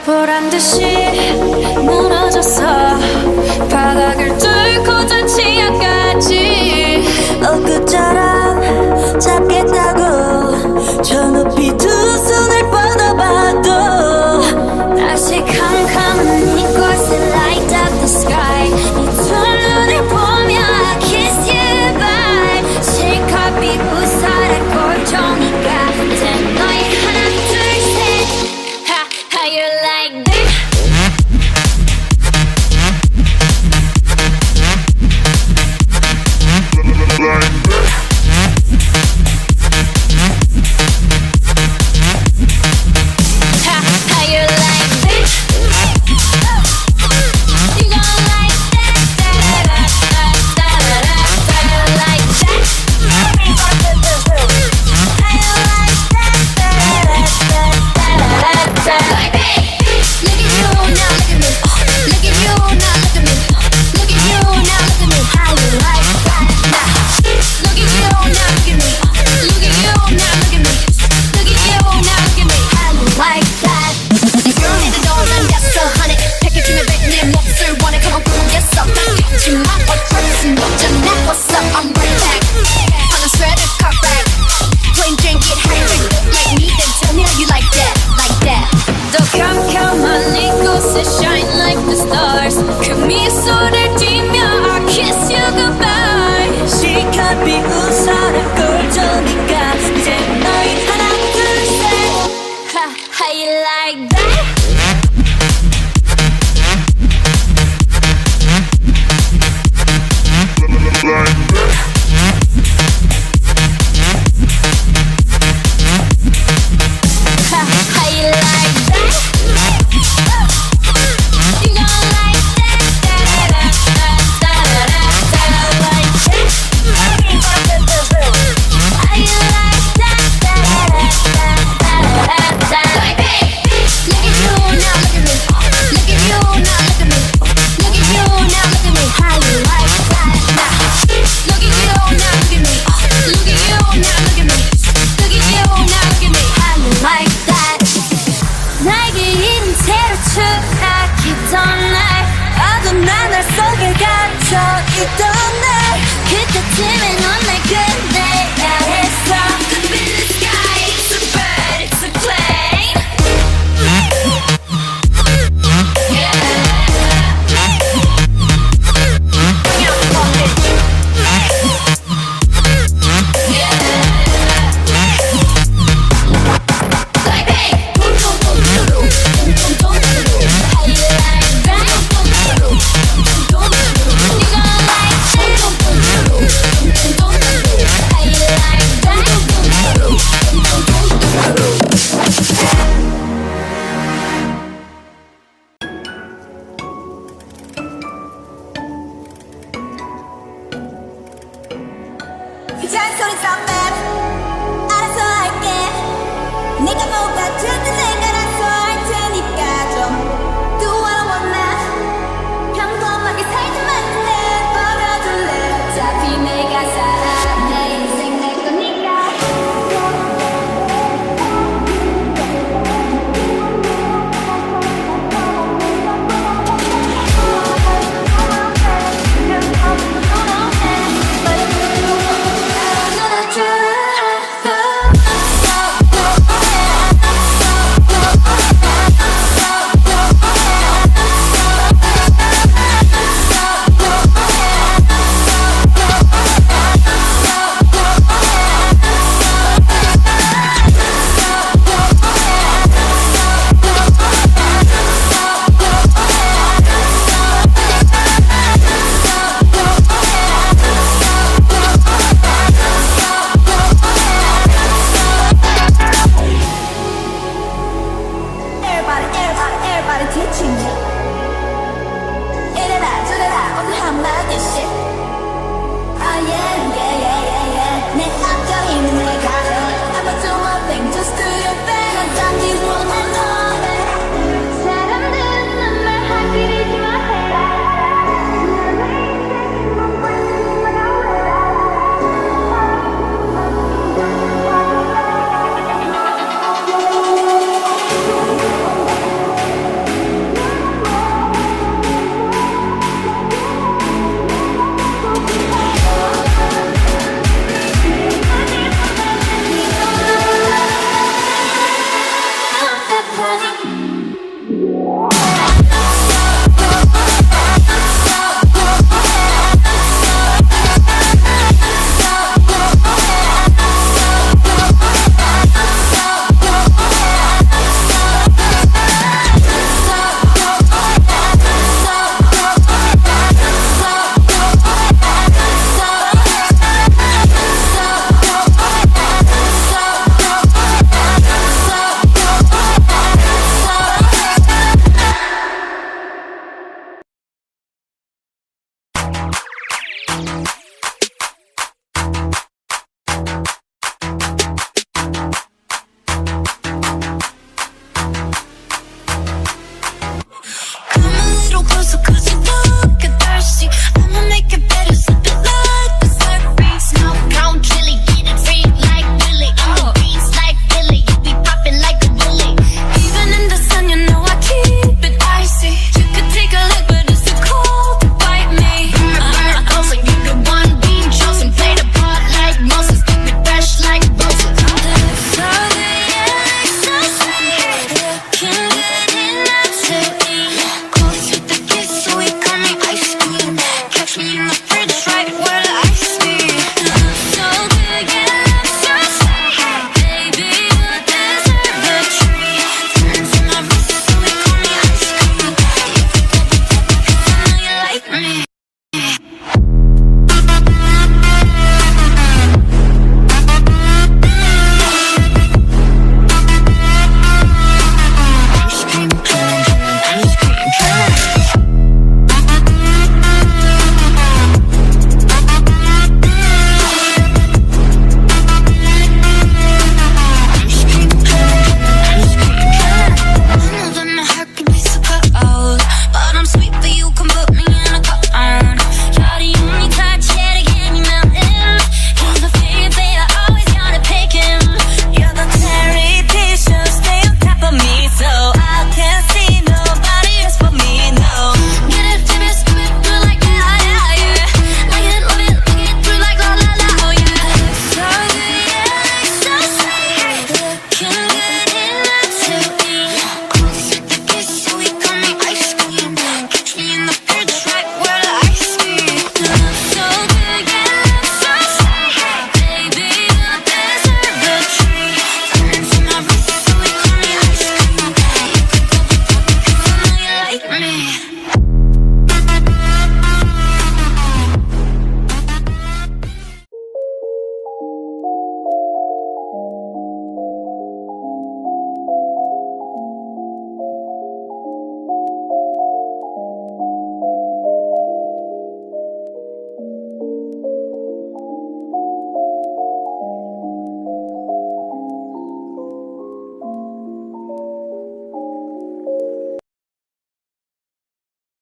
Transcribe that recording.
보란듯이 무너졌어 바닥을 뚫고 저 치아까지 엊그처럼 잡겠다고 저 높이 두 손을 뻗어봐도 다시 캄캄한 이곳에 light up the sky 이 두 눈을 보며 I kiss you bye 실컷 비웃어라 꼴종이가 이제 너의 하나 둘셋 How you like that? How you like that? You gon' like that, How you like that? How you like that, Like that. Look at you now, look at me. Look at you now, look at me. Look at you now, look at me. How you like that? Look at you now, look at me. Look at you now, look at me. Look at you now, look at me. How you like that? You need to know 난 yes, honey. 패키지는 백님 몫을 원해. Come on, 구했어. 하지만 어쩔 순 없잖아. What's up? I'm right back. On a sweater, cut back. Plain Jane, get hyper. Like me, then tell me how you like that, like that. 더 캄캄한 이곳에 shine like the stars 그 미소를 띠며 I kiss you goodbye 실컷 비웃어라 꼴종이가 이제 너희 하나 둘셋 How you like that? How you like that? You gon' like that, Like that. How you like that, Like that. Look at you now, look at me. Look at you now, look at me. Look at you now, look at me. How you like that? Look at you now, look at me. Look at you now, look at me. Look at you now, look at me. How you like that? 나에게 이른 채로 추락했던 날 어둠 나날 속에 갇혀있던 날 그때쯤에 넌 날 끝내야 했어 Up in the sky, it's a bird, it's a plane Yeah Like that. How you like that? You gon' like that? How you like 그 잔소리 썸맨 알아서 할게 네가 뭐가 좋든 내가 알아서 할 테니까 좀 Do what I want now 평범하게 살지만 내버려둘래 어차피 내가 살아 내 인생 내 거니까 Everybody teaching me 이래라 저래라 오늘 한마디씩 Oh yeah yeah